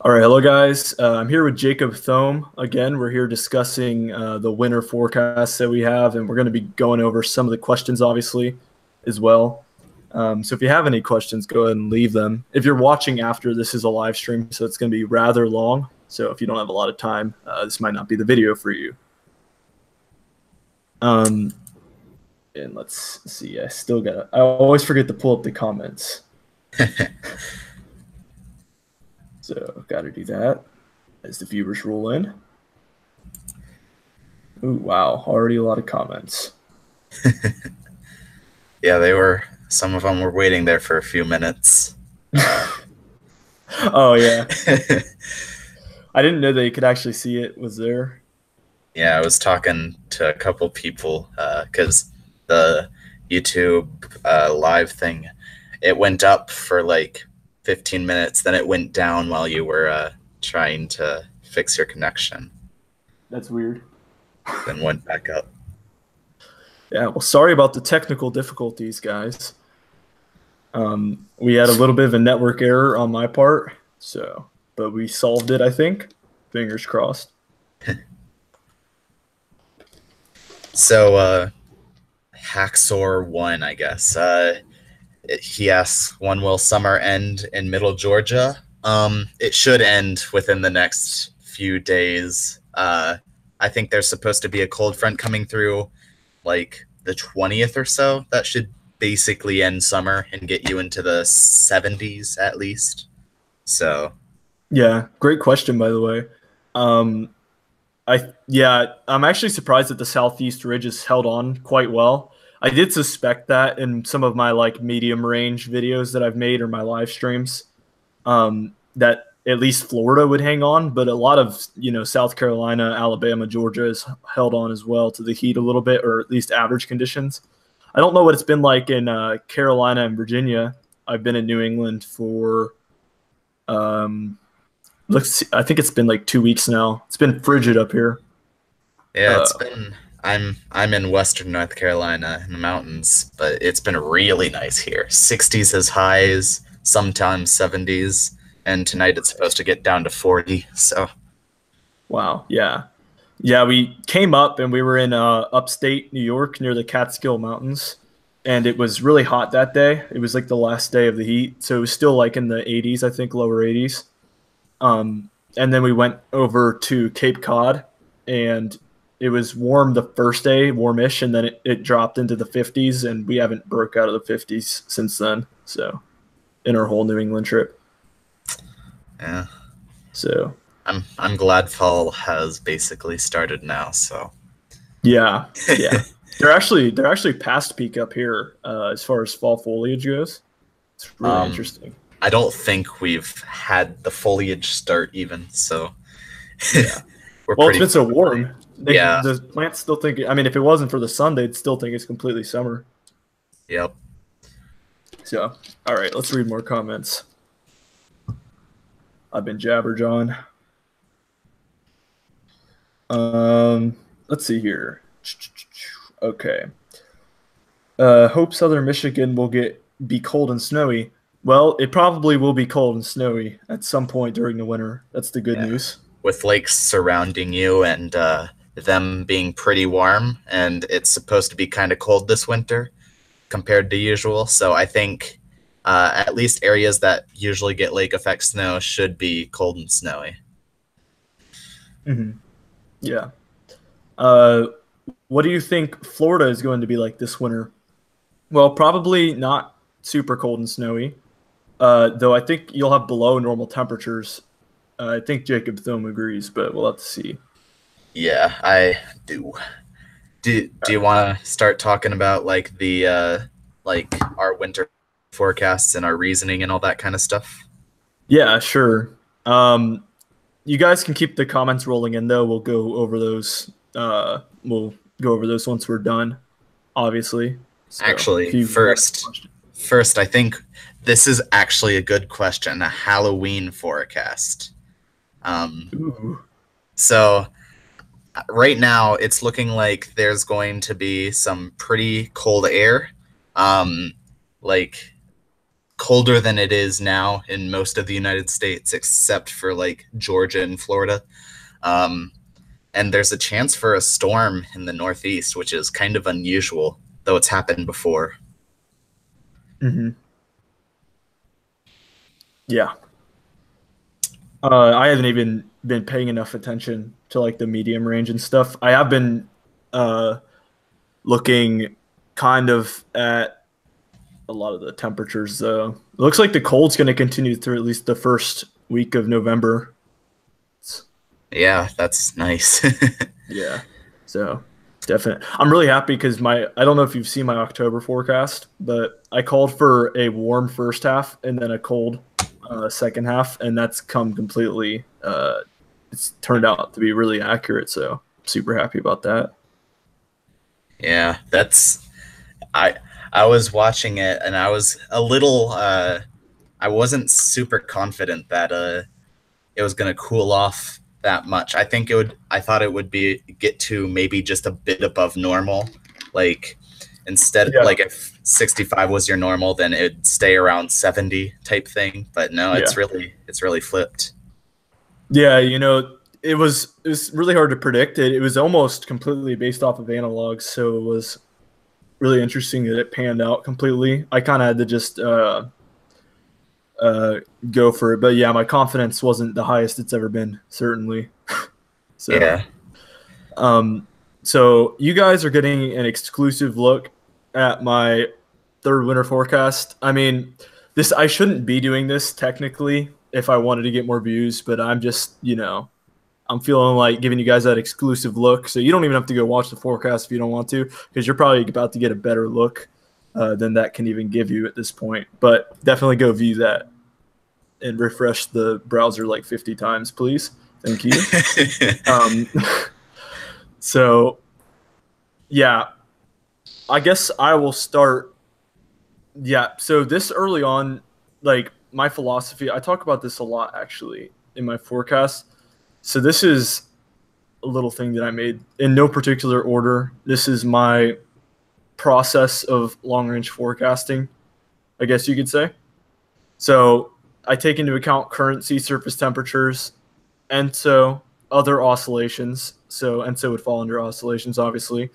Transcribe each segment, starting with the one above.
All right, hello guys. I'm here with Jacob Thome. Again, we're here discussing the winter forecasts that we have, and we're going to be going over some of the questions, obviously, as well. So if you have any questions, go ahead and leave them. If you're watching after, this is a live stream, so it's going to be rather long. So if you don't have a lot of time, this might not be the video for you. Um, and let's see. I always forget to pull up the comments. So got to do that as the viewers roll in. Ooh, wow. Already a lot of comments. Yeah, some of them were waiting there for a few minutes. Oh, yeah. I didn't know that you could actually see it was there. Yeah, I was talking to a couple people because the YouTube live thing, it went up for like 15 minutes, then it went down while you were trying to fix your connection, That's weird. then went back up. Yeah, well, sorry about the technical difficulties, guys. We had a little bit of a network error on my part, but we solved it, I think. Fingers crossed. So, Hacksaw1, I guess. He asks, when will summer end in Middle Georgia? It should end within the next few days. I think there's supposed to be a cold front coming through like the 20th or so. That should basically end summer and get you into the 70s at least. So Yeah, great question, by the way. Um, I'm actually surprised that the southeast ridge has held on quite well. I did suspect that in some of my like medium range videos that I've made or my live streams, that at least Florida would hang on, but a lot of South Carolina, Alabama, Georgia has held on as well to the heat a little bit, or at least average conditions. I don't know what it's been like in Carolina and Virginia. I've been in New England for um, I think it's been like 2 weeks now. It's been frigid up here. yeah, Uh, it's been I'm in Western North Carolina in the mountains, but it's been really nice here. 60s as highs, sometimes 70s, and tonight it's supposed to get down to 40. So wow, yeah, yeah. We came up and we were in upstate New York near the Catskill Mountains, and it was really hot that day. It was like the last day of the heat, so it was still like in the 80s, I think, lower 80s. And then we went over to Cape Cod, and it was warm the first day, warmish, and then it dropped into the 50s, and we haven't broke out of the 50s since then. So, in our whole New England trip. yeah, So, I'm glad fall has basically started now. So yeah, yeah, they're actually past peak up here as far as fall foliage goes. It's really um, interesting. I don't think we've had the foliage start even. So Yeah. we're Well, it's pretty been so far warm. away. Yeah. The plants still think. I mean, if it wasn't for the sun, they'd still think it's completely summer. Yep. So, all right, let's read more comments. I've been Jabberjawn. Let's see here. Okay. Hope Southern Michigan will be cold and snowy. Well, it probably will be cold and snowy at some point during the winter. That's the good Yeah. news. With lakes surrounding you and them being pretty warm, and it's supposed to be kind of cold this winter compared to usual. So I think at least areas that usually get lake effect snow should be cold and snowy. Mm-hmm. Yeah. Uh, what do you think Florida is going to be like this winter? Well, probably not super cold and snowy. Though I think you'll have below normal temperatures. I think Jacob Thome agrees, but we'll have to see. Yeah, I do. Do you want to start talking about like the like our winter forecasts and our reasoning and all that kind of stuff? Yeah, sure. Um, you guys can keep the comments rolling in, though. We'll go over those. We'll go over those once we're done, obviously. So if Actually, you have any first, questions. first, I think this is actually a good question, a Halloween forecast. Um, Ooh. so right now it's looking like there's going to be some pretty cold air. Um, like colder than it is now in most of the United States, except for like Georgia and Florida. Um, and there's a chance for a storm in the Northeast, which is kind of unusual, though it's happened before. Hmm. Yeah. I haven't even been paying enough attention to like the medium range and stuff. I have been uh, looking kind of at a lot of the temperatures though. It looks like the cold's going to continue through at least the first week of November. It's- Yeah, that's nice. yeah. So definitely. I'm really happy because I don't know if you've seen my October forecast, but I called for a warm first half and then a cold second half, and that's come completely. It's turned out to be really accurate. So super happy about that. Yeah, that's I I was watching it and I was a little I wasn't super confident that it was going to cool off that much. I thought it would be get to maybe just a bit above normal. Like instead Yeah. like if 65 was your normal, then it'd stay around 70 type thing, but no, Yeah. it's really flipped. Yeah, it was really hard to predict it. It was almost completely based off of analogs, so it was really interesting that it panned out completely. I kind of had to just uh, go for it, but yeah, my confidence wasn't the highest it's ever been, certainly. So, Yeah. um, so you guys are getting an exclusive look at my third winter forecast. I mean, this I shouldn't be doing this technically if I wanted to get more views, but I'm just, I'm feeling like giving you guys that exclusive look. So you don't even have to go watch the forecast if you don't want to, because you're probably about to get a better look than that can even give you at this point. But definitely go view that and refresh the browser like 50 times, please. Thank you. Um, so, yeah, I guess I will start. Yeah. So, this early on, like my philosophy, I talk about this a lot actually in my forecast. So, this is a little thing that I made in no particular order. This is my process of long range forecasting, I guess you could say. So I take into account current sea surface temperatures, ENSO, other oscillations. So ENSO would fall under oscillations, obviously.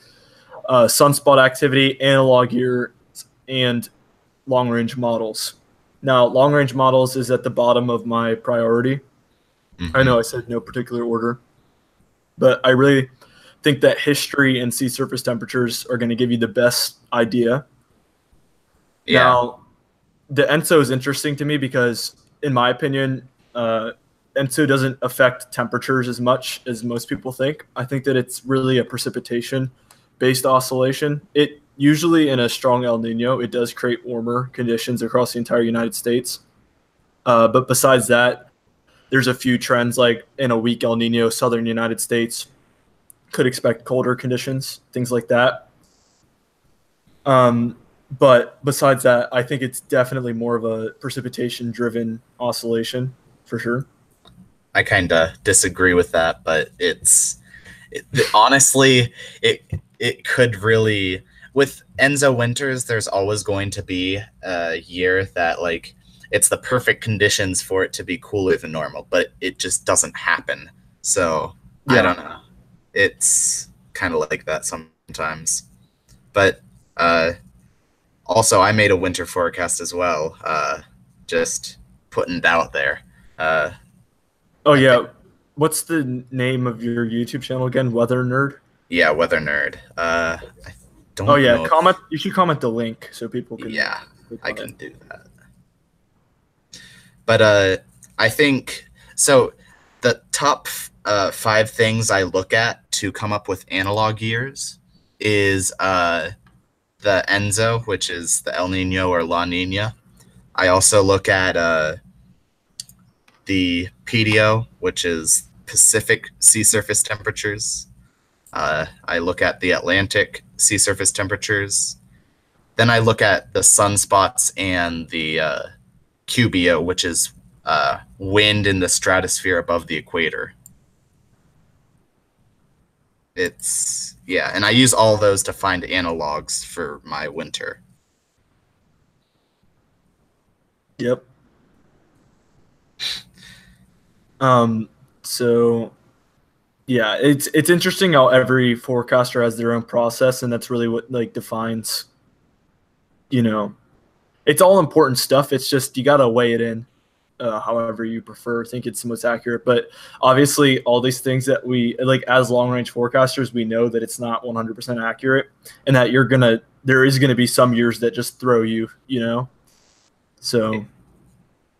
Sunspot activity, analog years, and long range models. Now, long range models is at the bottom of my priority. I Hmm. know I said no particular order, but I really think that history and sea surface temperatures are going to give you the best idea. Yeah. Now, the ENSO is interesting to me because, in my opinion, ENSO doesn't affect temperatures as much as most people think. I think that it's really a precipitation based oscillation. It usually, in a strong El Nino, it does create warmer conditions across the entire United States. But besides that, there's a few trends like in a weak El Nino, southern United States could expect colder conditions, things like that. Um, but besides that, I think it's definitely more of a precipitation driven oscillation for sure. I kind of disagree with that, but honestly, it it could really with Enzo Winters. There's always going to be a year that like it's the perfect conditions for it to be cooler than normal, but it just doesn't happen. So I Yeah. don't know. It's kind of like that sometimes. But uh, also, I made a winter forecast as well. Just putting it out there. Uh, Oh I think yeah. What's the name of your YouTube channel again? Weather Nerd. yeah, weather nerd. I Oh don't yeah. know if Comment. You should comment the link so people can yeah, click I on it. can do that. But I think so. The top five things I look at to come up with analog years is the Enzo, which is the El Nino or La Nina. I also look at the PDO, which is Pacific sea surface temperatures. I look at the Atlantic sea surface temperatures. Then I look at the sunspots and the QBO, which is wind in the stratosphere above the equator. It's yeah, and I use all those to find analogs for my winter. Yep. Um, so yeah, it's interesting how every forecaster has their own process, and that's really what like defines, you know, it's all important stuff. It's just you gotta weigh it in, however you prefer. I think it's the most accurate. But obviously, all these things that we like as long range forecasters, we know that it's not 100% accurate, and that there is gonna be some years that just throw you, you know. So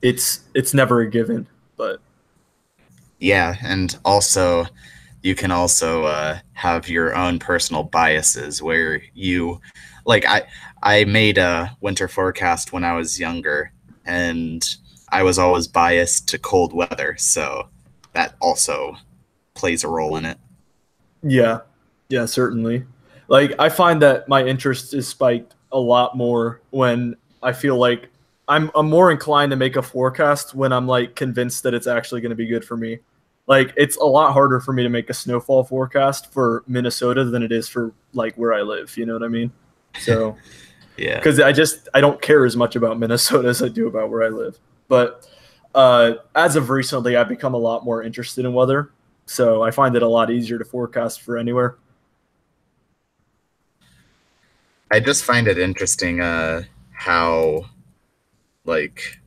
it's never a given, but Yeah, and also you can also have your own personal biases where you like I made a winter forecast when I was younger, and I was always biased to cold weather, so that also plays a role in it. yeah, yeah, certainly. Like I find that my interest is spiked a lot more when I feel like I'm more inclined to make a forecast when I'm like convinced that it's actually going to be good for me. Like it's a lot harder for me to make a snowfall forecast for Minnesota than it is for like where I live. You know what I mean? So Yeah. because I don't care as much about Minnesota as I do about where I live. But as of recently, I've become a lot more interested in weather, so I find it a lot easier to forecast for anywhere. I just find it interesting how like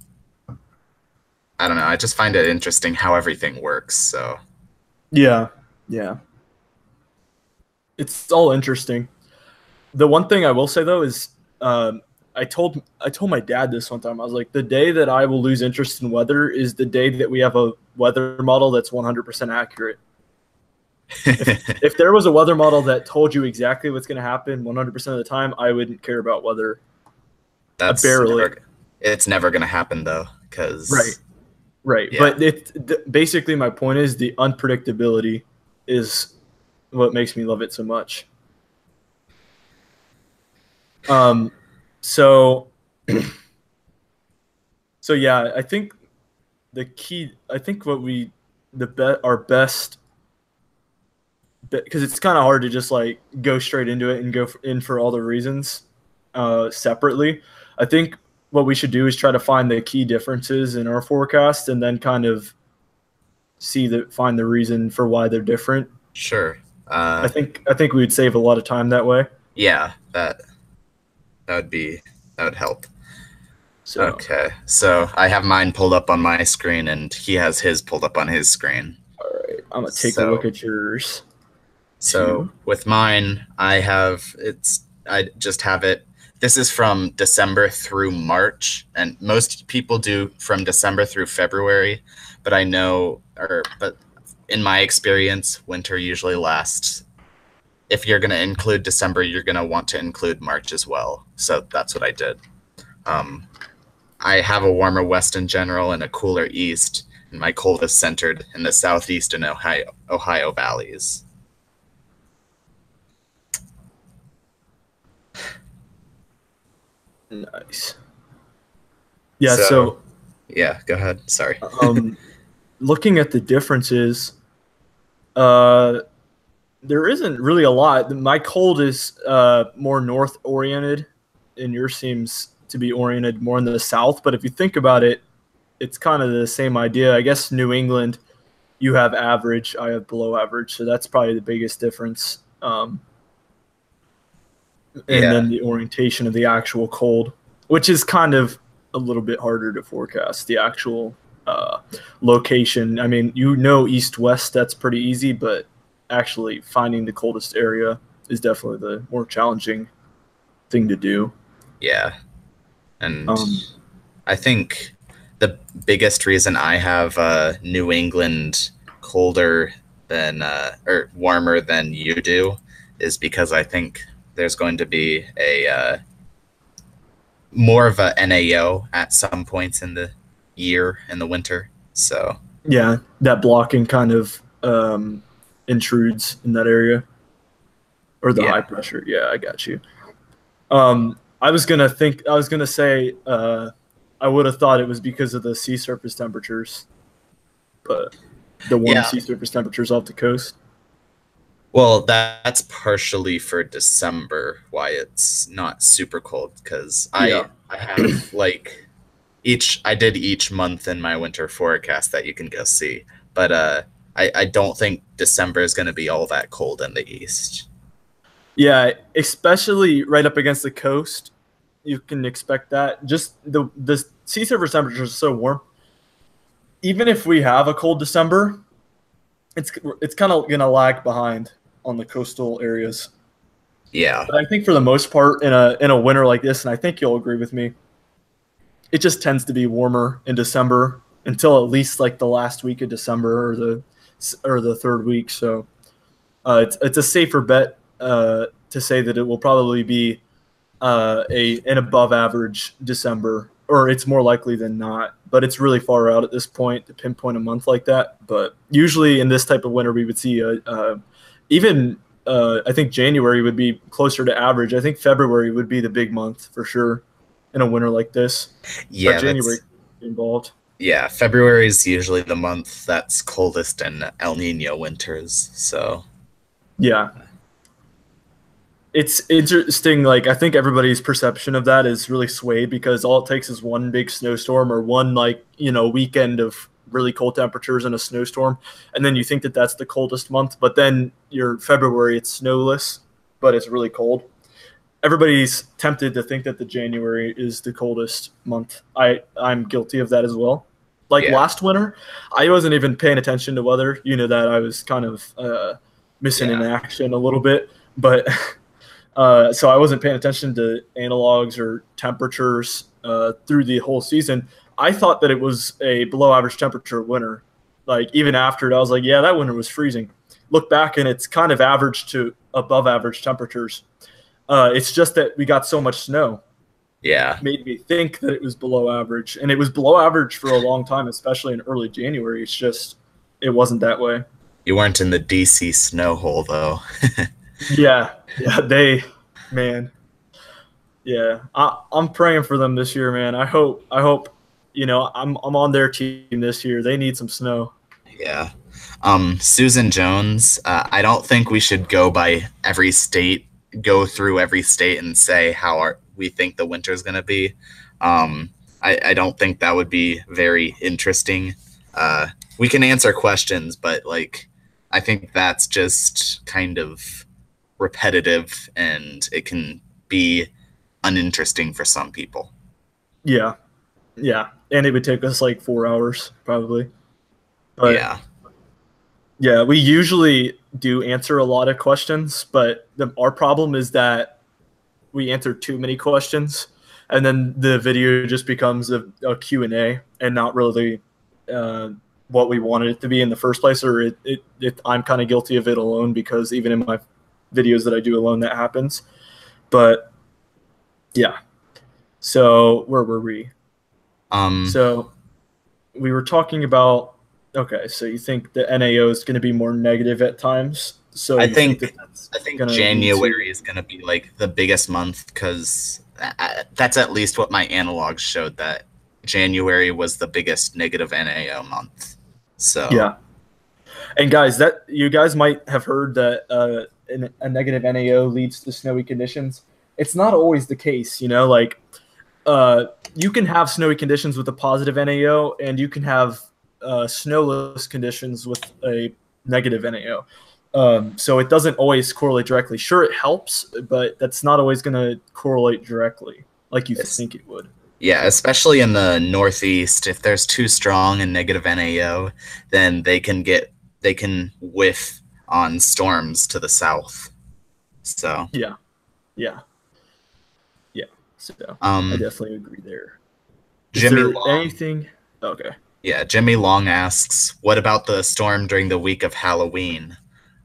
I don't know, I just find it interesting how everything works. So Yeah, yeah, it's all interesting. The one thing I will say though is, I told my dad this one time. I was like, the day that I will lose interest in weather is the day that we have a weather model that's 100% accurate. If there was a weather model that told you exactly what's going to happen 100% of the time, I wouldn't care about weather. that's Barely. never it's never gonna happen though, Right. because Right. yeah. But basically my point is the unpredictability is what makes me love it so much. Um, so so yeah, I think the key. I think what we our best, because it's kind of hard to just like go straight into it and in for all the reasons separately. I think what we should do is try to find the key differences in our forecast and then kind of find the reason for why they're different. Sure. I think we would save a lot of time that way. Yeah, that would be that would help. So Okay, so I have mine pulled up on my screen, and he has his pulled up on his screen. all right, I'm gonna take a look So, at yours so too. with mine, I just have it. This is from December through March, and most people do from December through February, but but in my experience, winter usually lasts. If you're going to include December, you're going to want to include March as well. So that's what I did. Um, I have a warmer west in general and a cooler east, and my cold is centered in the southeast and Ohio valleys. Nice. Yeah. So, So yeah, go ahead. Sorry. um, looking at the differences, uh, there isn't really a lot. My cold is more north oriented, and yours seems to be oriented more in the south. But if you think about it, it's kind of the same idea. I guess New England, you have average, I have below average, so that's probably the biggest difference. And Yeah, then the orientation of the actual cold, which is kind of a little bit harder to forecast. The actual location. I mean, east west, that's pretty easy, but actually finding the coldest area is definitely the more challenging thing to do. yeah. And Um, I think the biggest reason I have New England colder than or warmer than you do is because I think there's going to be a more of a NAO at some points in the year in the winter. So yeah, that blocking kind of intrudes in that area, or the high yeah, pressure. Yeah, I got you. I was gonna say, I would have thought it was because of the sea surface temperatures, but the warm yeah. sea surface temperatures off the coast. Well, that's partially for December why it's not super cold because Yeah. I have like I did each month in my winter forecast that you can go see. But I don't think December is going to be all that cold in the east. Yeah, especially right up against the coast, you can expect that. Just the sea surface temperature is so warm. Even if we have a cold December, it's kind of gonna lag behind on the coastal areas. Yeah. But I think for the most part, in a winter like this, and I think you'll agree with me, it just tends to be warmer in December until at least like the last week of December or the third week. So it's a safer bet to say that it will probably be a an above average December, or it's more likely than not. But it's really far out at this point to pinpoint a month like that. But usually in this type of winter, we would see even I think January would be closer to average. I think February would be the big month for sure in a winter like this. But Yeah, January involved. yeah, February is usually the month that's coldest in El Nino winters. So, Yeah, it's interesting. Like I think everybody's perception of that is really swayed because all it takes is one big snowstorm or one like weekend of really cold temperatures and a snowstorm, and then you think that that's the coldest month. But then your February, it's snowless, but it's really cold. Everybody's tempted to think that the January is the coldest month. I'm guilty of that as well. Like yeah, last winter, I wasn't even paying attention to weather. You know that I was kind of missing in yeah, action a little bit, but so I wasn't paying attention to analogs or temperatures through the whole season. I thought that it was a below average temperature winter. Like even after it, I was like, yeah, that winter was freezing. Look back and it's kind of average to above average temperatures. It's just that we got so much snow yeah. made me think that it was below average, and it was below average for a long time, especially in early January. It's just it wasn't that way. You weren't in the DC snow hole though. Yeah, yeah, man, yeah. I'm praying for them this year, man. I hope, I'm on their team this year. They need some snow. Yeah. Susan Jones, I don't think we should go through every state and say we think the winter is going to be. I don't think that would be very interesting. We can answer questions, but like, I think that's just kind of repetitive and it can be uninteresting for some people. Yeah, yeah, and it would take us like 4 hours probably, but Yeah. yeah, we usually do answer a lot of questions, but our problem is that we answer too many questions, and then the video just becomes a Q&A and not really uh, what we wanted it to be in the first place. Or I'm kind of guilty of it alone because even in my videos that I do alone, that happens. But yeah, so where were we? Um, So we were talking about, okay, so you think the NAO is going to be more negative at times. So I you think think that that's I think going to lead to, January is going to be like the biggest month because that's at least what my analogs showed that January was the biggest negative NAO month. So yeah. And guys, that you guys might have heard that a negative NAO leads to snowy conditions. It's not always the case, like you can have snowy conditions with a positive NAO, and you can have snowless conditions with a negative NAO. So it doesn't always correlate directly. Sure, it helps, but that's not always going to correlate directly like you it's think it would. yeah, especially in the Northeast, if there's too strong and negative NAO, then they can whiff on storms to the south. So Yeah, yeah, yeah. So I um, definitely agree there. Is Jimmy there Long anything? Okay. Yeah, Jimmy Long asks, "What about the storm during the week of Halloween?"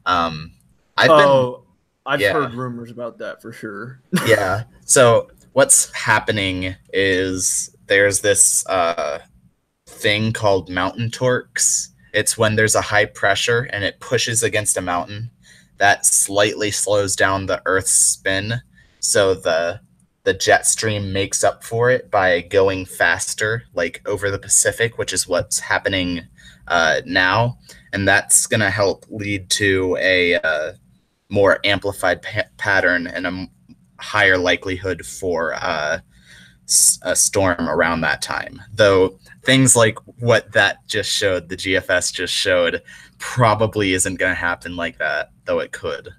Um, I've been, Oh, I've yeah, heard rumors about that for sure. yeah. So what's happening is there's this thing called mountain torques. It's when there's a high pressure and it pushes against a mountain that slightly slows down the Earth's spin, so the jet stream makes up for it by going faster, like over the Pacific, which is what's happening now, and that's going to help lead to a more amplified pattern and a higher likelihood for a storm around that time. Though things like what that just showed, the GFS just showed, probably isn't going to happen like that, though it could.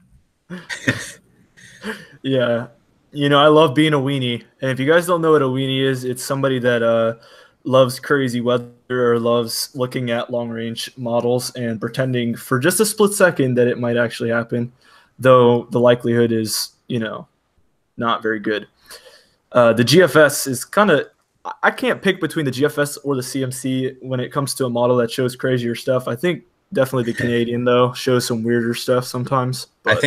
Yeah. I love being a weenie. And if you guys don't know what a weenie is, it's somebody that loves crazy weather or loves looking at long range models and pretending for just a split second that it might actually happen, though the likelihood is, not very good. The GFS is kind of, I can't pick between the GFS or the CMC when it comes to a model that shows crazier stuff. I think definitely the Canadian, though, shows some weirder stuff sometimes. But I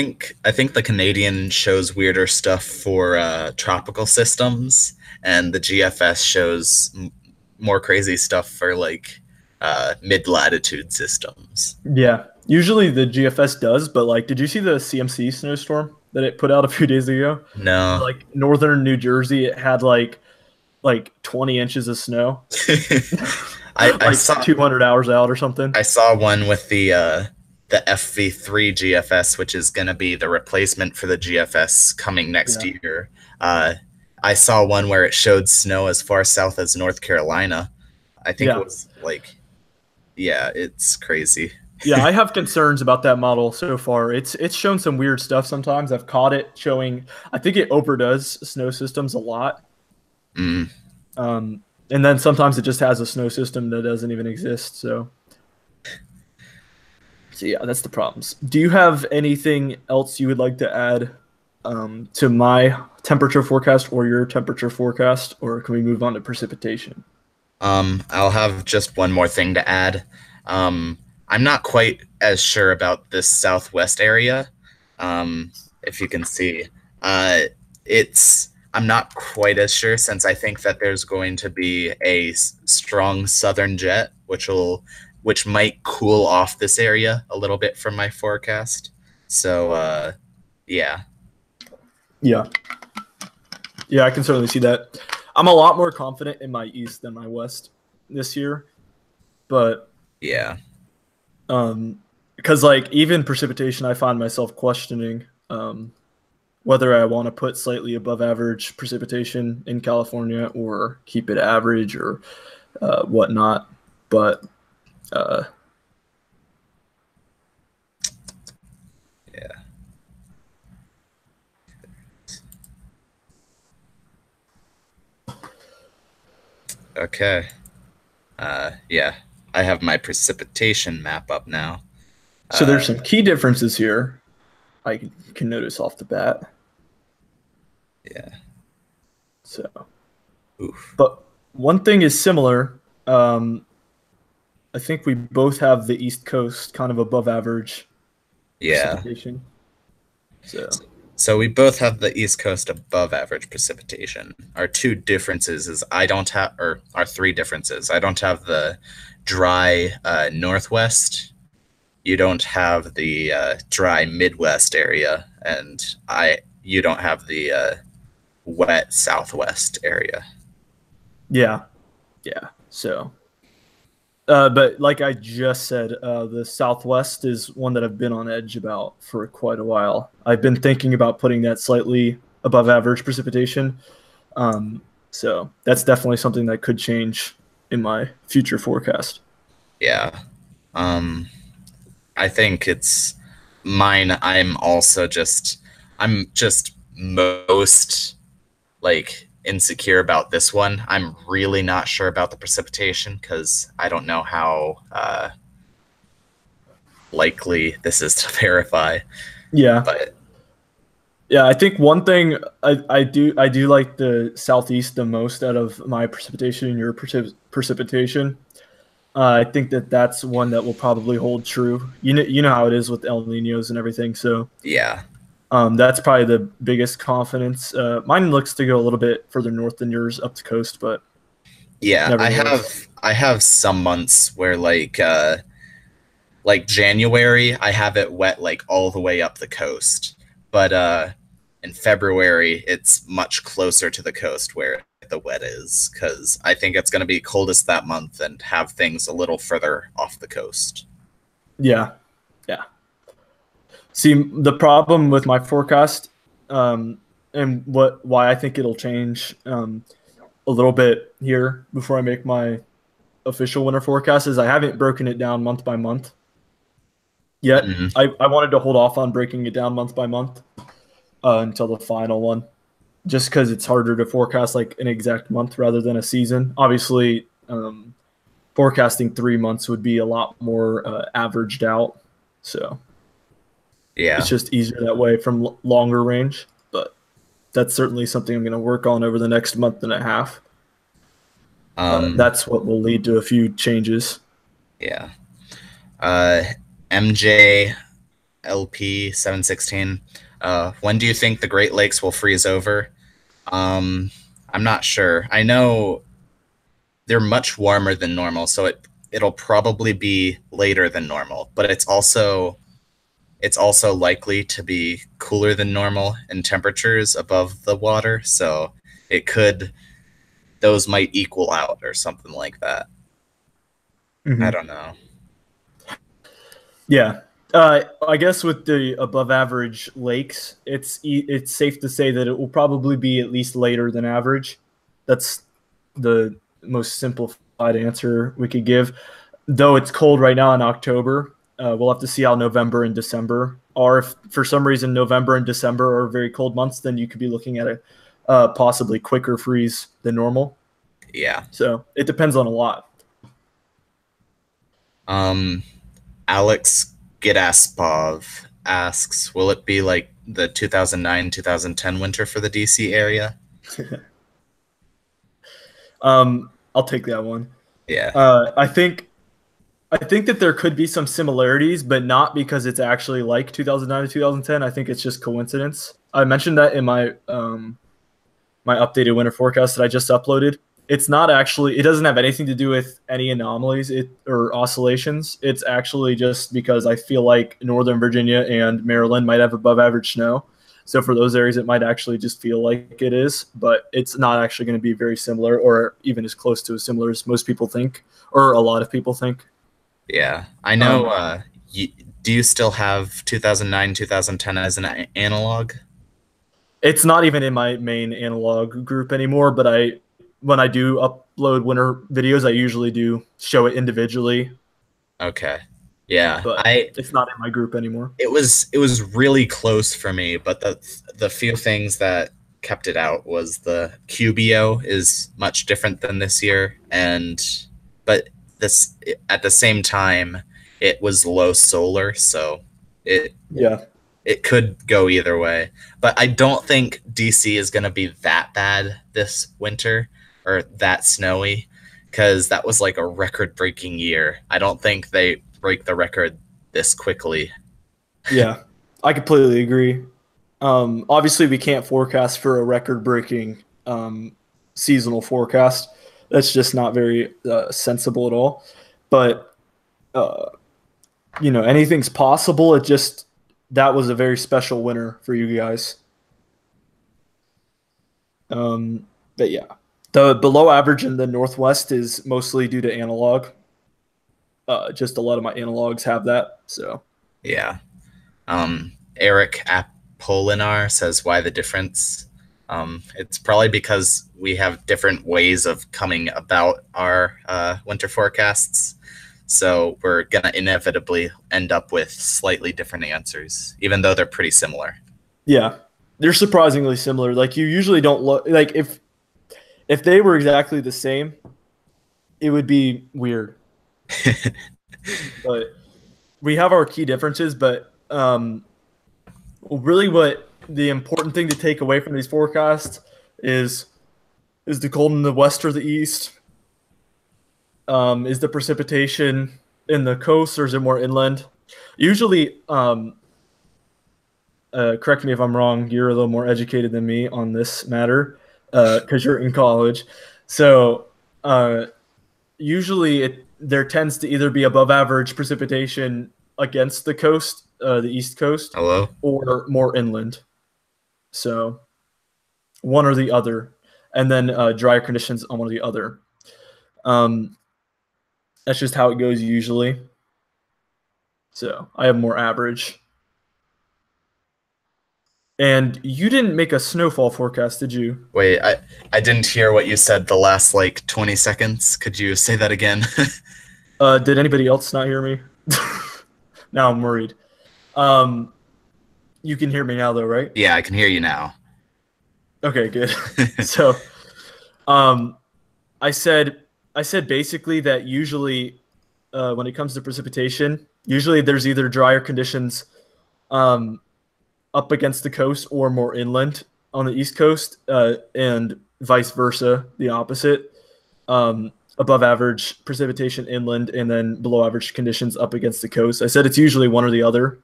think the Canadian shows weirder stuff for tropical systems, and the GFS shows more crazy stuff for like mid latitude systems. yeah, usually the GFS does. But like, did you see the CMC snowstorm that it put out a few days ago? No. Like northern New Jersey, it had like 20 inches of snow, I like saw 200 hours out or something. I saw one with the FV3 GFS, which is going to be the replacement for the GFS coming next Yeah. year. Uh, I saw one where it showed snow as far south as North Carolina. I think it Yeah. was like, yeah, it's crazy. Yeah, I have concerns about that model so far. It's shown some weird stuff sometimes. I've caught it showing. I think it overdoes snow systems a lot. Mm. And then sometimes it just has a snow system that doesn't even exist. So yeah, that's the problems. Do you have anything else you would like to add to my temperature forecast or your temperature forecast, or can we move on to precipitation? I'll have just one more thing to add. I'm not quite as sure about this southwest area. If you can see, it's I'm not quite as sure since I think that there's going to be a strong southern jet, which might cool off this area a little bit from my forecast. So, yeah, Yeah, yeah, I can certainly see that. I'm a lot more confident in my east than my west this year, but yeah, because like even precipitation, I find myself questioning whether I want to put slightly above average precipitation in California or keep it average or whatnot. But uh, yeah. Okay. Yeah, I have my precipitation map up now. so there's some key differences here I can notice off the bat. Yeah. So, Oof. but one thing is similar. I think we both have the East Coast kind of above average Yeah. precipitation. So So we both have the East Coast above average precipitation. Our two differences is I don't have, or our three differences. I don't have the dry Northwest. You don't have the dry Midwest area, and you don't have the wet Southwest area. yeah, yeah. So, but like I just said, the Southwest is one that I've been on edge about for quite a while. I've been thinking about putting that slightly above average precipitation. So that's definitely something that could change in my future forecast. Yeah. I think it's mine. I'm just most like insecure about this one. I'm really not sure about the precipitation because I don't know how likely this is to verify. Yeah, But yeah. I think one thing I do like the Southeast the most out of my precipitation and your precipitation. I think that that's one that will probably hold true. You know how it is with El Ninos and everything. So yeah, that's probably the biggest confidence. Mine looks to go a little bit further north than yours, up the coast, but yeah, never knows. I have some months where like January I have it wet like all the way up the coast. But in February it's much closer to the coast where the wet is cuz I think it's going to be coldest that month and have things a little further off the coast. Yeah, yeah. See, the problem with my forecast, and why I think it'll change. a little bit here before I make my official winter forecast is I haven't broken it down month by month yet. Mhm. I wanted to hold off on breaking it down month by month until the final one, just because it's harder to forecast like an exact month rather than a season. Obviously, forecasting 3 months would be a lot more averaged out. So it's Yeah. just easier that way from longer range. But that's certainly something I'm going to work on over the next month and a half. Um, That's what will lead to a few changes. yeah. Uh, MJ LP 716. When do you think the Great Lakes will freeze over? Um, I'm not sure. I know they're much warmer than normal, so it'll probably be later than normal, but it's also likely to be cooler than normal in temperatures above the water, so it could those might equal out or something like that. I Mm-hmm. don't know. Yeah. I guess with the above average lakes, it's safe to say that it will probably be at least later than average. That's the most simplified answer we could give. Though it's cold right now in October, we'll have to see how November and December are. If for some reason November and December are very cold months, then you could be looking at a possibly quicker freeze than normal. Yeah. So it depends on a lot. Um, Alex Gidaspov asks, will it be like the 2009-2010 winter for the DC area? I'll take that one. Yeah. I think that there could be some similarities, but not because it's actually like 2009 to 2010. I think it's just coincidence. I mentioned that in my updated winter forecast that I just uploaded. It's not actually. It doesn't have anything to do with any anomalies or oscillations. It's actually just because I feel like Northern Virginia and Maryland might have above average snow. So for those areas, it might actually just feel like it is, but it's not actually going to be very similar or even as close to as similar as most people think, or a lot of people think. Yeah. I know. Um, Do you still have 2009, 2010 as an analog? it's not even in my main analog group anymore, but when I do upload winter videos, I usually do show it individually, Okay. Yeah. but I it's not in my group anymore. it was really close for me, but the few things that kept it out was the QBO is much different than this year, and but this at the same time it was low solar, so it Yeah. it could go either way. But I don't think DC is going to be that bad this winter or that snowy because that was like a record breaking year. I don't think they break the record this quickly. Yeah. I completely agree. Obviously, we can't forecast for a record breaking seasonal forecast. That's just not very sensible at all. But, uh, anything's possible. That was a very special winter for you guys. But yeah, the below average in the Northwest is mostly due to analog. Just a lot of my analogs have that. So Yeah. Eric Apolinar says, why the difference? It's probably because we have different ways of coming about our winter forecasts. So we're going to inevitably end up with slightly different answers, even though they're pretty similar. yeah, they're surprisingly similar. Like you usually don't look like if they were exactly the same, it would be weird. But we have our key differences. But really, what the important thing to take away from these forecasts is is the cold in the west or the east? Is the precipitation in the coast or is it more inland? Usually, correct me if I'm wrong. You're a little more educated than me on this matter because you're in college. So uh, usually, there tends to either be above average precipitation against the coast, the east coast, Hello? or more inland. So one or the other, and then drier conditions on one or the other. Um, that's just how it goes usually. So I have more average. And you didn't make a snowfall forecast, did you? Wait, I didn't hear what you said the last like 20 seconds. Could you say that again? Did anybody else not hear me? Now I'm worried. Um, you can hear me now, though, right? Yeah, I can hear you now. Okay, good. So, um, I said I said basically that usually, when it comes to precipitation, usually there's either drier conditions um, up against the coast or more inland on the east coast, and vice versa, the opposite. Above average precipitation inland, and then below average conditions up against the coast. I said it's usually one or the other.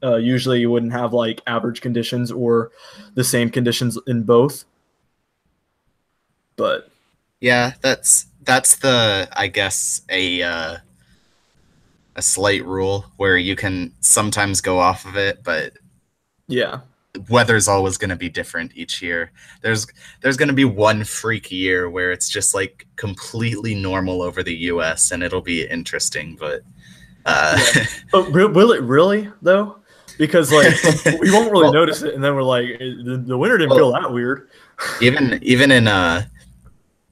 Usually, you wouldn't have like average conditions or the same conditions in both. But Yeah, that's the I guess a slight rule where you can sometimes go off of it, but yeah, weather's always going to be different each year. There's there's going to be one freak year where it's just like completely normal over the US and it'll be interesting, but uh yeah. But will it really though? Because like we won't really well, notice it, and then we're like, the winter didn't feel well that weird. even in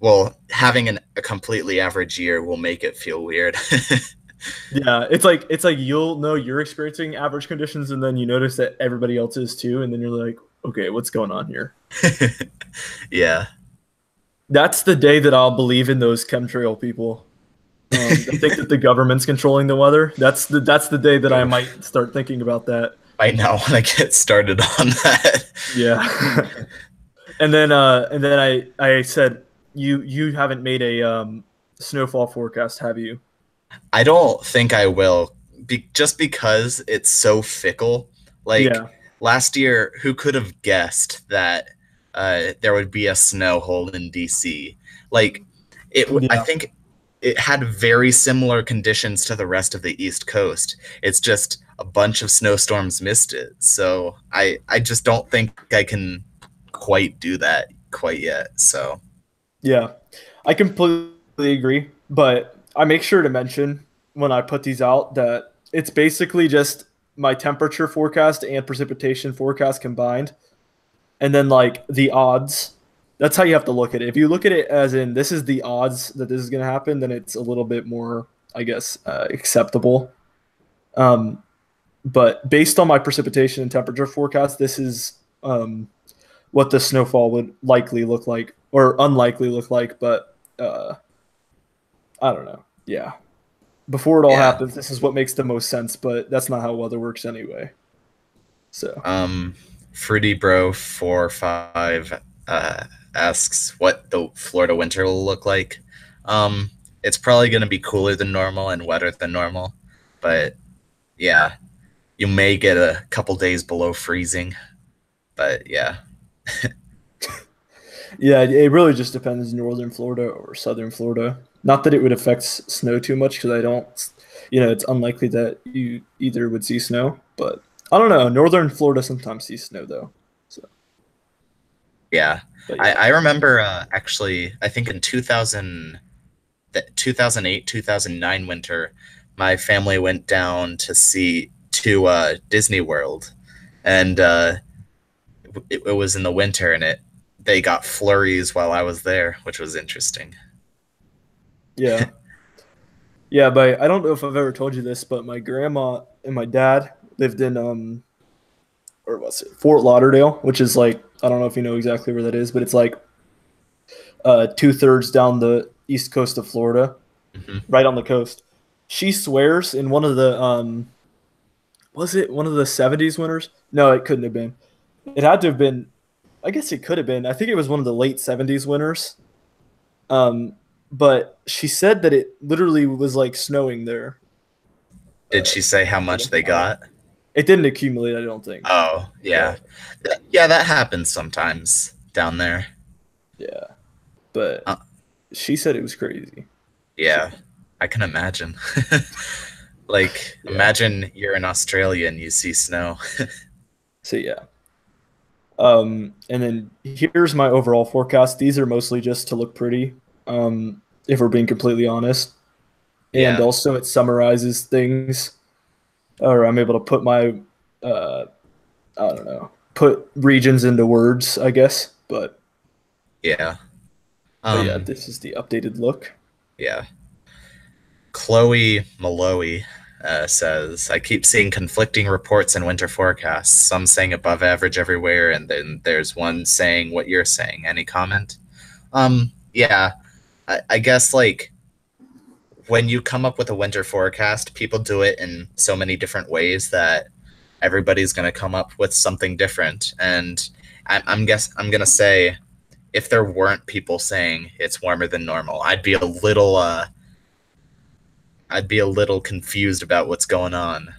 well, having a completely average year will make it feel weird. Yeah, it's like you'll know you're experiencing average conditions, and then you notice that everybody else is too, and then you're like, okay, what's going on here? Yeah. That's the day that I'll believe in those chemtrail people. I think that the government's controlling the weather. That's the day that I Oof. might start thinking about that. Might not want to get started on that. Yeah. And then I said you haven't made a snowfall forecast, have you? I don't think I will, just because it's so fickle. Like Yeah. last year, who could have guessed that there would be a snow hole in DC? Like I Yeah. think it had very similar conditions to the rest of the East Coast. It's just a bunch of snowstorms missed it. So I just don't think I can quite do that quite yet. So Yeah. I completely agree, but I make sure to mention when I put these out that it's basically just my temperature forecast and precipitation forecast combined, and then like the odds. That's how you have to look at it. If you look at it as in this is the odds that this is going to happen, then it's a little bit more, I guess, acceptable. Um, but based on my precipitation and temperature forecast, this is what the snowfall would likely look like or unlikely look like. But I don't know. Yeah, before it all yeah. happens, this is what makes the most sense. But that's not how weather works anyway. So Um, Fruity Bro 45 asks what the Florida winter will look like. It's probably going to be cooler than normal and wetter than normal, but yeah, you may get a couple days below freezing. But yeah, yeah, it really just depends northern Florida or southern Florida. Not that it would affect snow too much because I don't, it's unlikely that you either would see snow. But I don't know. Northern Florida sometimes sees snow though. So, yeah. but yeah, I remember actually, I think in 2008, 2009 winter, my family went down to Disney World, and it was in the winter, and it they got flurries while I was there, which was interesting. yeah, yeah. But I don't know if I've ever told you this, but my grandma and my dad lived in or what's it, Fort Lauderdale, which is like I don't know if you know exactly where that is, but it's like 2/3 down the east coast of Florida, Hmm. right on the coast. She swears in one of the was it one of the 70s winters? No, it couldn't have been. It had to have been. I guess it could have been. I think it was one of the late 70s winters. Um, but she said that it literally was like snowing there. Did she say how For the much they whole night. got? It didn't accumulate, I don't think. Oh, yeah. But Yeah, that happens sometimes down there. yeah, but Uh, she said it was crazy. So yeah, I can imagine. Like, yeah, imagine you're in Australia and you see snow. so yeah. And then here's my overall forecast. These are mostly just to look pretty, if we're being completely honest. And Yeah. also it summarizes things, or I'm able to put my, uh, I don't know. put regions into words, I guess. Yeah. But yeah, Um, this is the updated look. yeah. Chloe Malloy says, I keep seeing conflicting reports in winter forecasts. Some saying above average everywhere, and then there's one saying what you're saying. Any comment? Yeah. I guess like when you come up with a winter forecast, people do it in so many different ways that everybody's going to come up with something different. And I'm gonna say, if there weren't people saying it's warmer than normal, I'd be a little confused about what's going on.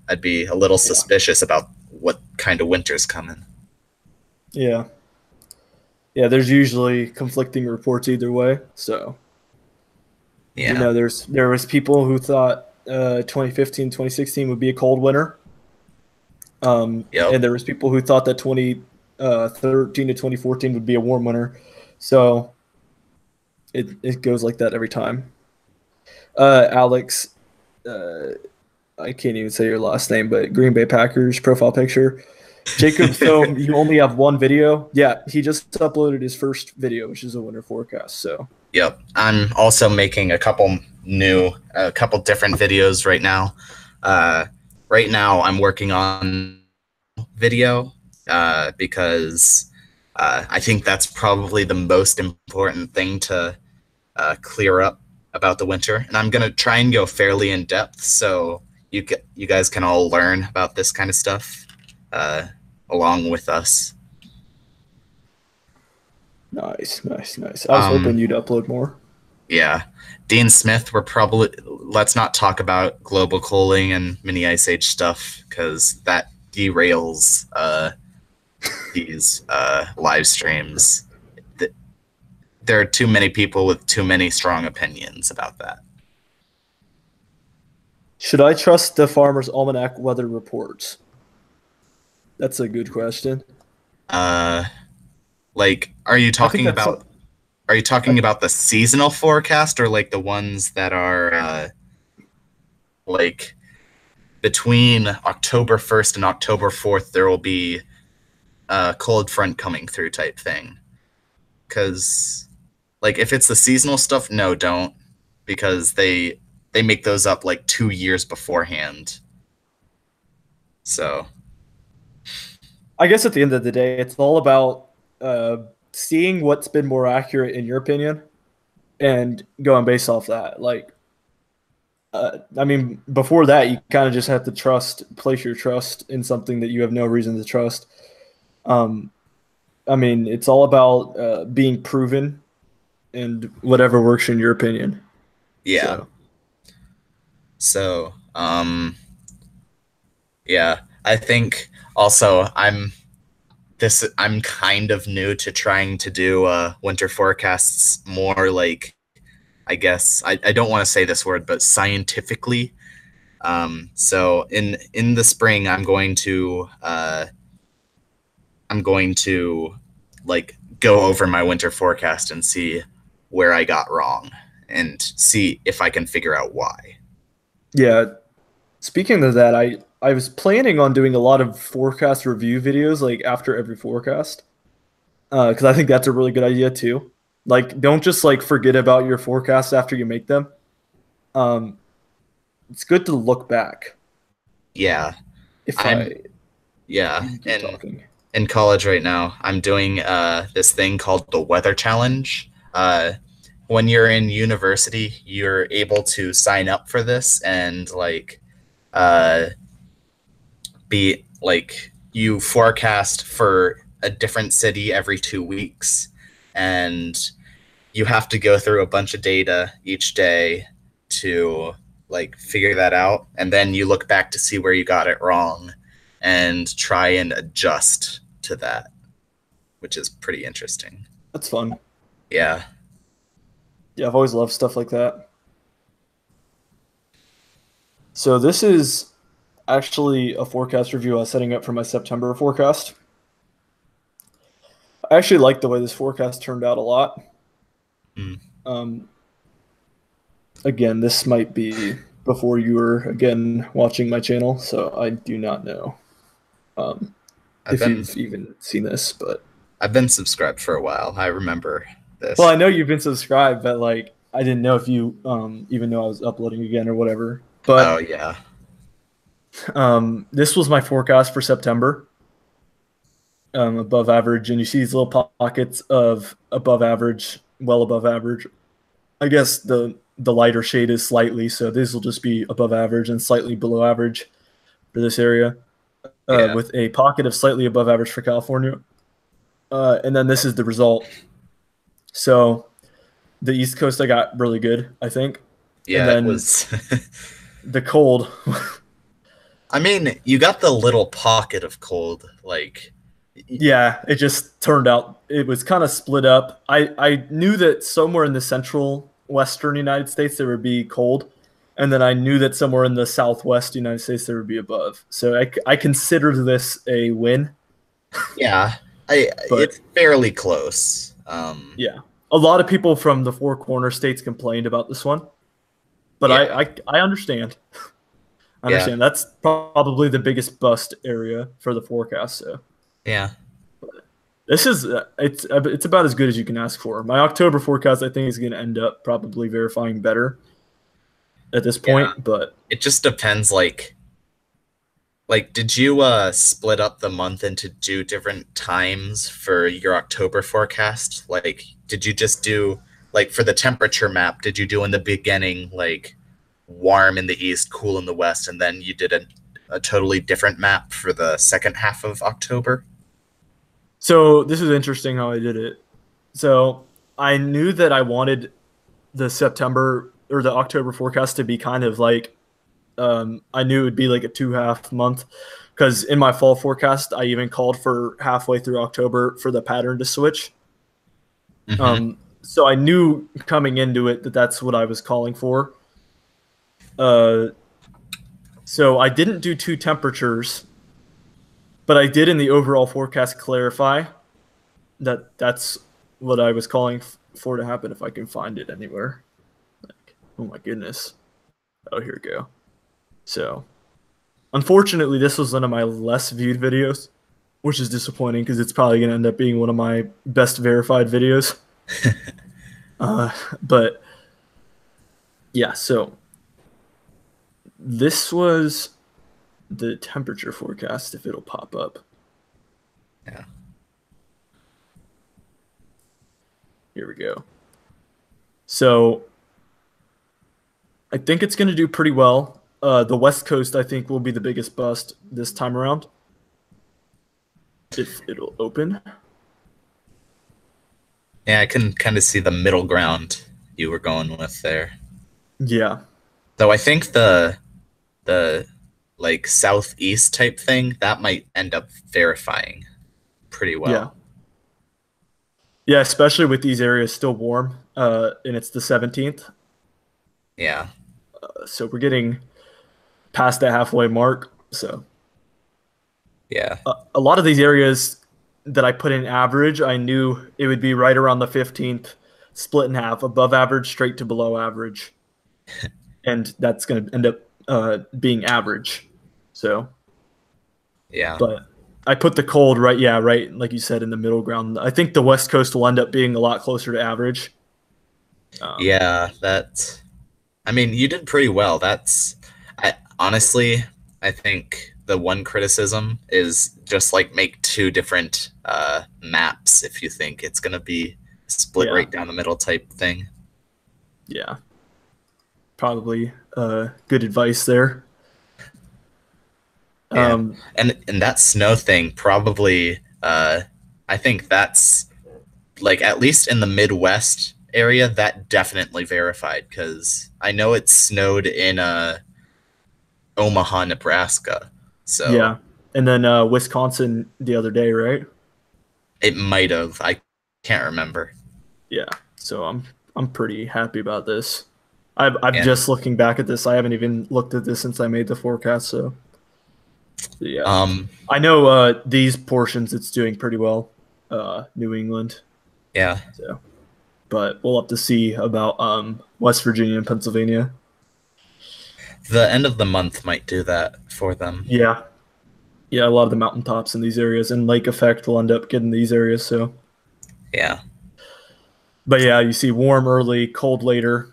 I'd be a little Yeah. suspicious about what kind of winter's coming. Yeah. Yeah, there's usually conflicting reports either way. So, Yeah. there was people who thought 2015, 2016 would be a cold winter. Yep. And there was people who thought that 2013 to 2014 would be a warm winter. So it goes like that every time. Alex, uh, I can't even say your last name, but Green Bay Packers profile picture. Jacob Thome, you only have one video. Yeah, he just uploaded his first video, which is a winter forecast. So Yep. I'm also making a couple different videos right now. Uh, right now, I'm working on video because I think that's probably the most important thing to clear up about the winter. And I'm gonna try and go fairly in depth, so you guys can all learn about this kind of stuff uh, along with us. nice, nice, nice. I was hoping Um, you'd upload more. yeah, Dean Smith. We're probably let's not talk about global cooling and mini ice age stuff because that derails these live streams. There are too many people with too many strong opinions about that. Should I trust the Farmer's Almanac weather reports? That's a good question. Uh, like, I think that's some. are you I, talking about the seasonal forecast or like the ones that are like between October 1st and October 4th? There will be a cold front coming through type thing. Because like if it's the seasonal stuff, no, don't because they make those up like 2 years beforehand. So I guess at the end of the day, it's all about uh, seeing what's been more accurate in your opinion and going based off that. Like, I mean, before that, you kind of just have to place your trust in something that you have no reason to trust. Um, I mean, it's all about being proven and whatever works in your opinion. yeah. So, So yeah, I think also I'm kind of new to trying to do winter forecasts more like I guess I don't want to say this word, but scientifically. So in the spring, I'm going to like go over my winter forecast and see where I got wrong and see if I can figure out why. yeah. Speaking of that, I was planning on doing a lot of forecast review videos like after every forecast. Because I think that's a really good idea too. Like, don't just like forget about your forecasts after you make them. Um, it's good to look back. Yeah, If I'm I yeah, You keep and talking. in college right now, I'm doing this thing called the weather challenge. When you're in university, you're able to sign up for this and like uh, be like you forecast for a different city every 2 weeks, and you have to go through a bunch of data each day to like figure that out, and then you look back to see where you got it wrong and try and adjust to that, which is pretty interesting. That's fun. Yeah. Yeah, I've always loved stuff like that. So this is actually a forecast review I was setting up for my September forecast. I actually like the way this forecast turned out a lot. Mm. Um, Again, this might be before you were again watching my channel, so I do not know. Um, I've if been you've even seen this, but I've been subscribed for a while. I remember well, this. I know you've been subscribed, but like I didn't know if you even know I was uploading again or whatever. Oh But yeah, this was my forecast for September. Above average, and you see these little pockets of above average, well above average. I guess the lighter shade is slightly, so this will just be above average and slightly below average for this area, yeah, with a pocket of slightly above average for California. And then this is the result. So the East Coast I got really good, I think, and yeah. It then was. the cold. I mean, you got the little pocket of cold, like, Yeah, it just turned out it was kind of split up. I knew that somewhere in the central western United States there would be cold, and then I knew that somewhere in the southwest United States there would be above. So I considered this a win, yeah, but it's fairly close. yeah, a lot of people from the four corner states complained about this one, but Yeah, I understand. I yeah, understand that's probably the biggest bust area for the forecast. So yeah, this is it's about as good as you can ask for. My October forecast, I think, is going to end up probably verifying better at this yeah. point. But It just depends. Like, did you split up the month into two different times for your October forecast? Like, did you just do like for the temperature map? Did you do in the beginning like warm in the east, cool in the west, and then you did a totally different map for the second half of October? so this is interesting how I did it. So I knew that I wanted the September or the October forecast to be kind of like I knew it would be like a 2.5 month because in my fall forecast I even called for halfway through October for the pattern to switch. Mm-hmm. So I knew coming into it that that's what I was calling for. Uh, so I didn't do two temperatures, but I did in the overall forecast clarify that that's what I was calling for to happen if I can find it anywhere. Like, oh my goodness. Oh, here we go. So, unfortunately, this was one of my less viewed videos, which is disappointing because it's probably going to end up being one of my best verified videos. Uh, but yeah, so this was the temperature forecast if it'll pop up. Yeah. Here we go. So I think it's going to do pretty well. The West Coast, I think, will be the biggest bust this time around if it'll open. Yeah, I can kind of see the middle ground you were going with there. Yeah, Though I think the like southeast type thing that might end up verifying pretty yeah, well. yeah. Especially with these areas still warm, and it's the 17th, Yeah. so we're getting past the halfway mark. So Yeah. a lot of these areas that I put in average, I knew it would be right around the 15th, split in half, above average, straight to below average, and that's going to end up being average. So, Yeah. but I put the cold right, yeah, right, like you said, in the middle ground. I think the West Coast will end up being a lot closer to average. Um, Yeah, that I mean, you did pretty well. I honestly, I think the one criticism is just like make two different maps if you think it's gonna be split yeah, right down the middle type thing. yeah, probably good advice there. Yeah. Um, And that snow thing probably I think that's like at least in the Midwest area that definitely verified because I know it snowed in Omaha, Nebraska. So yeah, and then Wisconsin the other day, right? it might have. I can't remember. Yeah, so I'm pretty happy about this. I've Yeah. just looking back at this. I haven't even looked at this since I made the forecast. So yeah, Um. I know these portions it's doing pretty well, New England. Yeah. So, but we'll have to see about West Virginia and Pennsylvania. The end of the month might do that for them. Yeah, Yeah, a lot of the mountaintops in these areas and lake effect will end up getting these areas. So, Yeah. but yeah, you see warm early, cold later,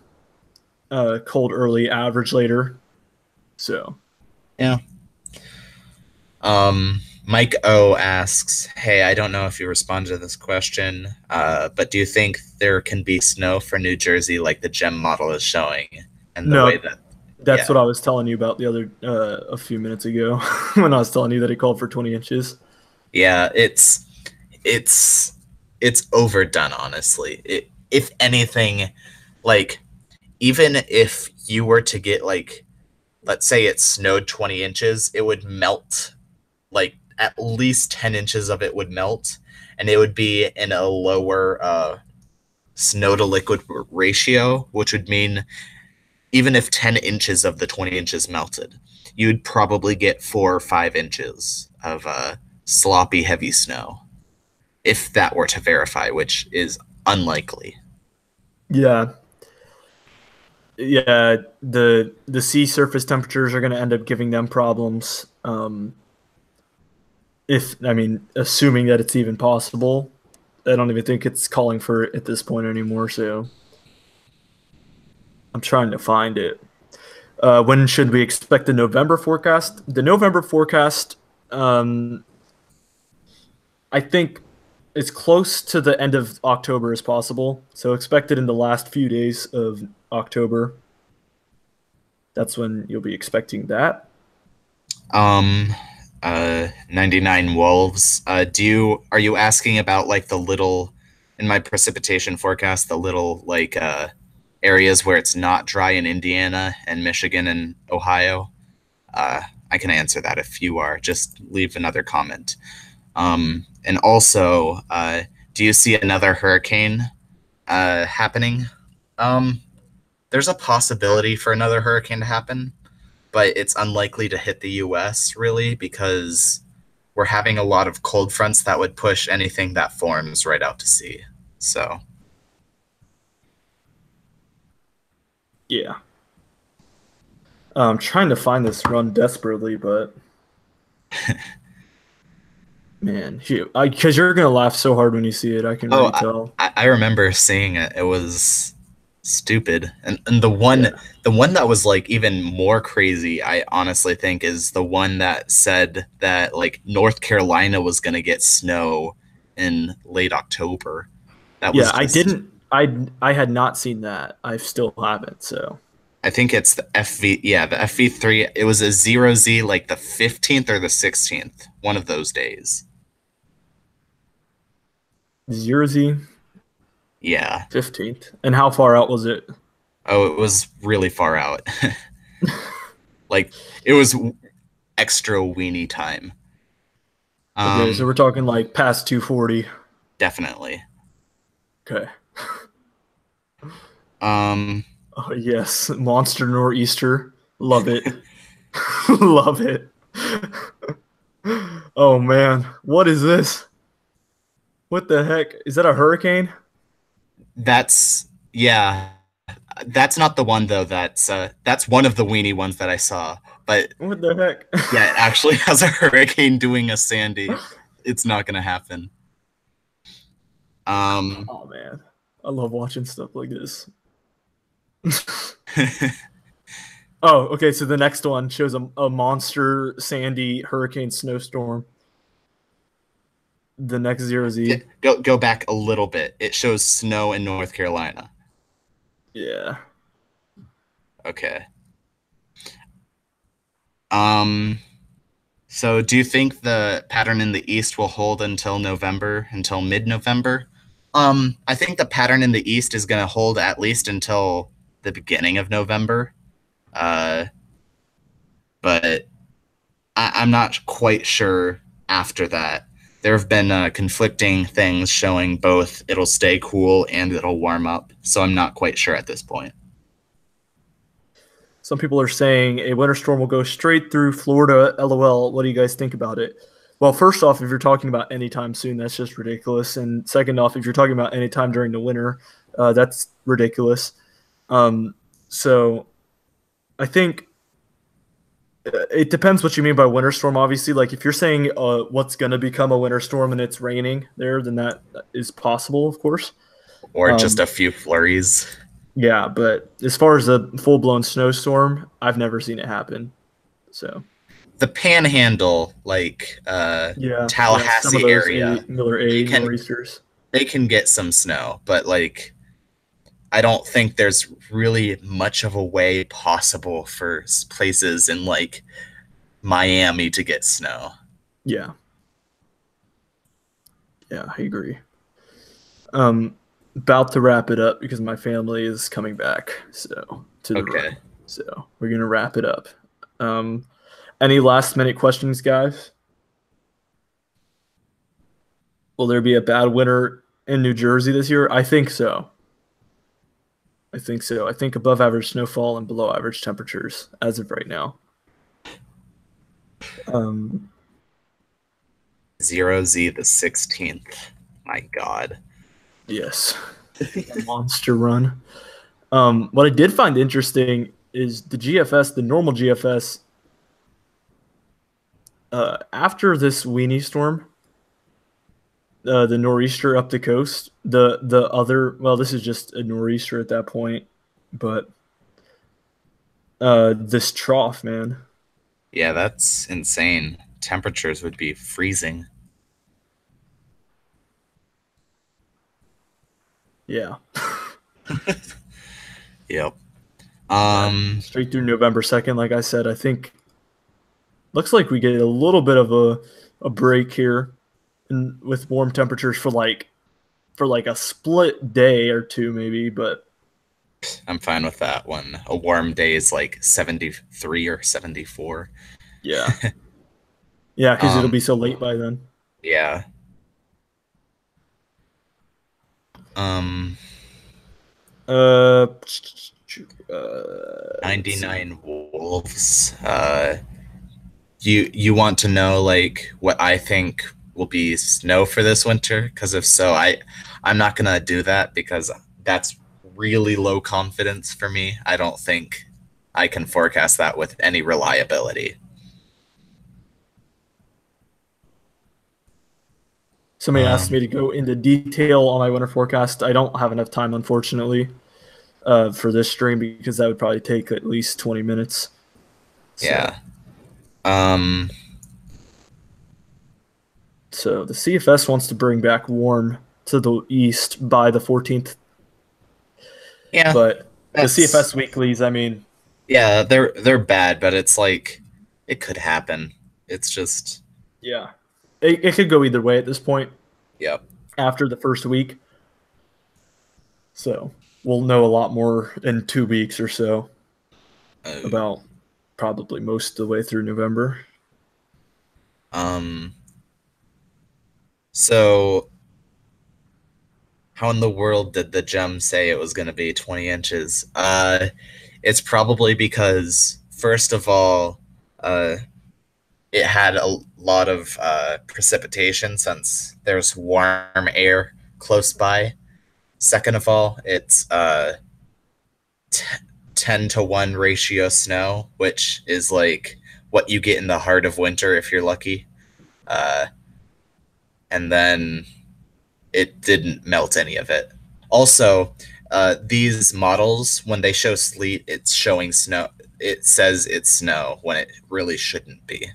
cold early, average later. So, Yeah. Mike O asks, "Hey, I don't know if you responded to this question, but do you think there can be snow for New Jersey like the GEM model is showing, and the way no, that, that's what yeah, I was telling you about the other a few minutes ago when I was telling you that he called for 20 inches. yeah, it's it's overdone, honestly. If anything, like even if you were to get like, let's say it snowed 20 inches, it would melt like at least 10 inches of it would melt, and it would be in a lower snow to liquid ratio, which would mean even if 10 inches of the 20 inches melted, you'd probably get 4 or 5 inches of sloppy, heavy snow if that were to verify, which is unlikely. Yeah, yeah. The sea surface temperatures are going to end up giving them problems. If I mean, assuming that it's even possible, I don't even think it's calling for it at this point anymore. So I'm trying to find it. When should we expect the November forecast? The November forecast, um, I think, as close to the end of October as possible. So expected in the last few days of October. That's when you'll be expecting that. Um, 99 wolves. Are you asking about like the little, in my precipitation forecast, the little like areas where it's not dry in Indiana and Michigan and Ohio? Uh, I can answer that if you are. Just leave another comment. And also, do you see another hurricane happening? Um, there's a possibility for another hurricane to happen, but it's unlikely to hit the US really because we're having a lot of cold fronts that would push anything that forms right out to sea. So, Yeah. I'm trying to find this run desperately, but man, because you're gonna laugh so hard when you see it. I can oh, already tell. I remember seeing it. It was stupid. And Yeah. the one that was like even more crazy, I honestly think is the one that said that like North Carolina was going to get snow in late October. That Yeah, was I just didn't. I had not seen that. I still haven't. So I think it's the FV, yeah, the FV3. It was a 0Z like the 15th or the 16th, one of those days. 0Z Yeah. 15th. And how far out was it? Oh, it was really far out. Like it was extra weenie time. Okay, so Um, we're talking like past 240. definitely. Okay. Um, Oh yes, monster nor'easter. Love it. Love it. Oh man, what is this? What the heck? Is that a hurricane? that's yeah. That's not the one though. That's one of the weenie ones that I saw. But What the heck? yeah, it actually has a hurricane doing a Sandy. It's not gonna happen. Um, Oh man, I love watching stuff like this. Oh, okay. So the next one shows a monster Sandy hurricane snowstorm. The next 0Z. go back a little bit. It shows snow in North Carolina. Yeah. Okay. Um, so do you think the pattern in the east will hold until November, until mid-November? I think the pattern in the east is going to hold at least until the beginning of November. Uh, but I'm not quite sure after that. There have been conflicting things showing both it'll stay cool and it'll warm up. So I'm not quite sure at this point. Some people are saying a winter storm will go straight through Florida. LOL. What do you guys think about it? Well, first off, if you're talking about anytime soon, that's just ridiculous. And second off, if you're talking about anytime during the winter, that's ridiculous. Um, so I think It depends what you mean by winter storm. Obviously, like if you're saying what's going to become a winter storm and it's raining there, then that is possible, of course. or just Um, a few flurries. yeah, but as far as a full blown snowstorm, I've never seen it happen. So The Panhandle, like yeah, yeah, some of Tallahassee those area, Miller they A can nor'easters. they can get some snow, but like I don't think there's really much of a way possible for places in like Miami to get snow. Yeah, yeah, I agree. Um, about to wrap it up because my family is coming back, so to the Okay. room. So we're gonna wrap it up. Um, any last minute questions, guys? Will there be a bad winter in New Jersey this year? I think so. I think so. I think above average snowfall and below average temperatures as of right now. Um, 0Z the 16th. My God. yes, a monster run. What I did find interesting is the GFS, the normal GFS, after this Weenie storm, the nor'easter up the coast, the other, well, this is just a nor'easter at that point, but this trough, man, Yeah, that's insane. Temperatures would be freezing. yeah, Yep. yeah, Um, straight through November 2nd. Like I said, I think looks like we get a little bit of a break here, and with warm temperatures for like a split day or two maybe, but I'm fine with that one. A warm day is like 73 or 74. yeah, yeah, because it'll Um, be so late by then. yeah. Um, Uh, let's see. 99 wolves. You want to know like what I think will be snow for this winter? Because if so, I'm not gonna do that because that's really low confidence for me. I don't think I can forecast that with any reliability. Somebody asked Um, me to go into detail on my winter forecast. I don't have enough time, unfortunately, for this stream because that would probably take at least 20 minutes. So, yeah. Um, so the CFS wants to bring back warm to the east by the 14th, yeah, but the that's CFS weeklies, I mean, yeah, they're bad, but it's like it could happen. It's just yeah, it could go either way at this point yep. after the first week. So we'll know a lot more in 2 weeks or so Uh, about probably most of the way through November. um, so how in the world did the gem say it was going to be 20 inches? It's probably because first of all, uh, it had a lot of precipitation since there's warm air close by. Second of all, it's t- 10 to 1 ratio snow, which is like what you get in the heart of winter if you're lucky. Uh, and then it didn't melt any of it. Also, these models, when they show sleet, it's showing snow. It says it's snow when it really shouldn't be.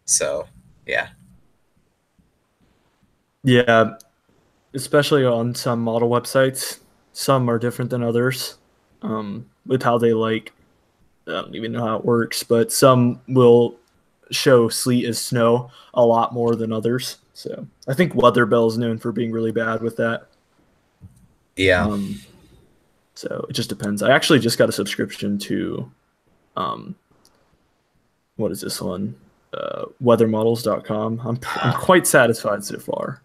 So, yeah. Yeah, especially on some model websites. Some are different than others with how they like. I don't even know how it works, but some will show sleet as snow a lot more than others. So I think Weatherbell is known for being really bad with that. Yeah. Um, so it just depends. I actually just got a subscription to um, what is this one? Weathermodels.com. I'm quite satisfied so far.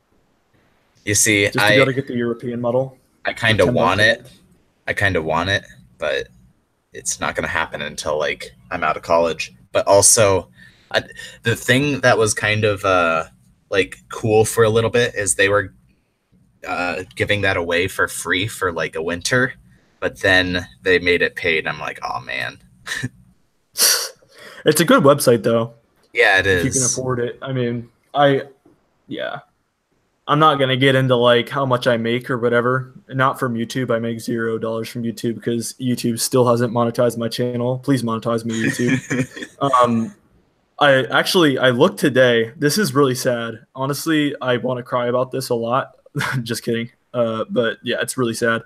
You see, Just to be able to get the European model I for kind of 10 bucks want a it. month. I kind of want it, but it's not going to happen until like I'm out of college. But also, I, the thing that was kind of like cool for a little bit is they were giving that away for free for like a winter, but then they made it paid. I'm like, oh man. It's a good website though, Yeah, it if you can is. afford it. I mean, yeah. I'm not gonna get into like how much I make or whatever. Not from YouTube. I make $0 from YouTube because YouTube still hasn't monetized my channel. Please monetize me, YouTube. Um, I looked today. This is really sad. Honestly, I want to cry about this a lot. Just kidding. But yeah, it's really sad.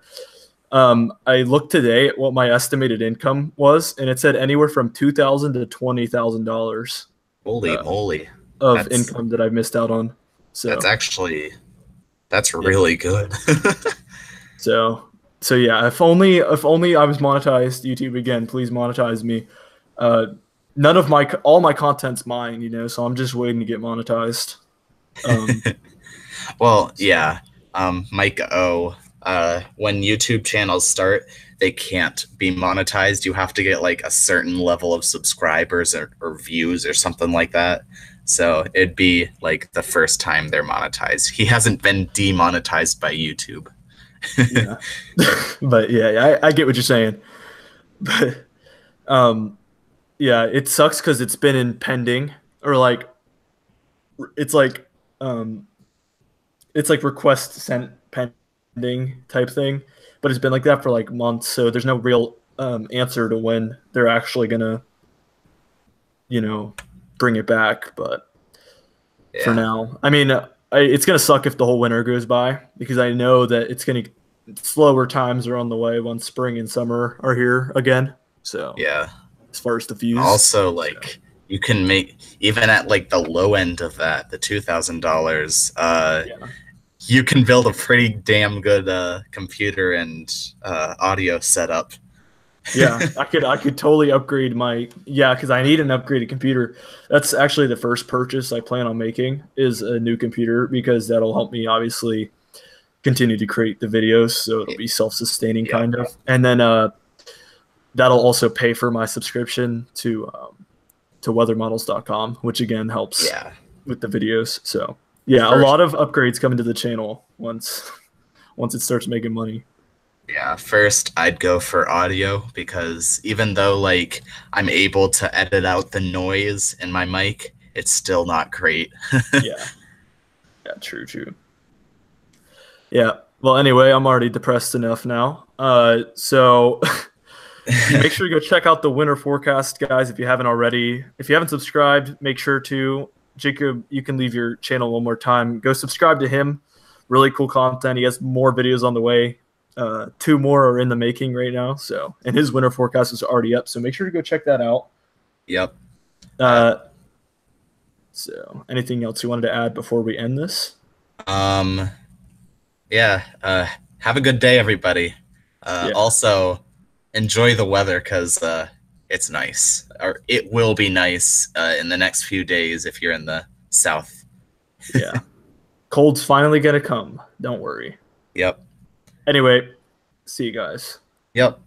I looked today at what my estimated income was, and it said anywhere from $2,000 to $20,000 Holy uh, moly. of That's income that I've missed out on. that's So actually that's yeah, really good. so yeah. If only I was monetized. YouTube again, please monetize me. Uh, none of my all my content's mine, so I'm just waiting to get monetized. Um, Well, so yeah. Mike O, when YouTube channels start, they can't be monetized. You have to get like a certain level of subscribers or views or something like that. So it'd be like the first time they're monetized. He hasn't been demonetized by YouTube. yeah, but yeah, I get what you're saying. But um, yeah, it sucks because it's been in pending or like it's like um it's like request sent pending type thing, but it's been like that for like months. So there's no real answer to when they're actually gonna you know bring it back. But for Yeah. now, I mean, it's gonna suck if the whole winter goes by because I know that it's gonna slower times are on the way once spring and summer are here again. So Yeah. as far as the views, Also, so like you can make even at like the low end of that, the $2,000. yeah. You can build a pretty damn good computer and audio setup. Yeah, I could totally upgrade my because I need an upgraded computer. That's actually the first purchase I plan on making is a new computer because that'll help me obviously continue to create the videos so it'll be self-sustaining Yep. kind of. And then that'll also pay for my subscription to weathermodels.com, which again helps Yeah. with the videos. So, yeah, a First, lot of upgrades coming to the channel once it starts making money. yeah, first I'd go for audio because even though like I'm able to edit out the noise in my mic, it's still not great. Yeah. Yeah, true, true. Yeah. Well, anyway, I'm already depressed enough now. So make sure to go check out the winter forecast, guys, if you haven't already. If you haven't subscribed, make sure to. Jacob, you can leave your channel one more time. Go subscribe to him. Really cool content. He has more videos on the way. Two more are in the making right now. So, and his winter forecast is already up. So make sure to go check that out. Yep. Uh, Uh, so, anything else you wanted to add before we end this? um, yeah. Have a good day, everybody. Yeah, Also, enjoy the weather because it's nice, or it will be nice in the next few days if you're in the south. yeah. Cold's finally gonna come. Don't worry. Yep. Anyway, see you guys. Yep.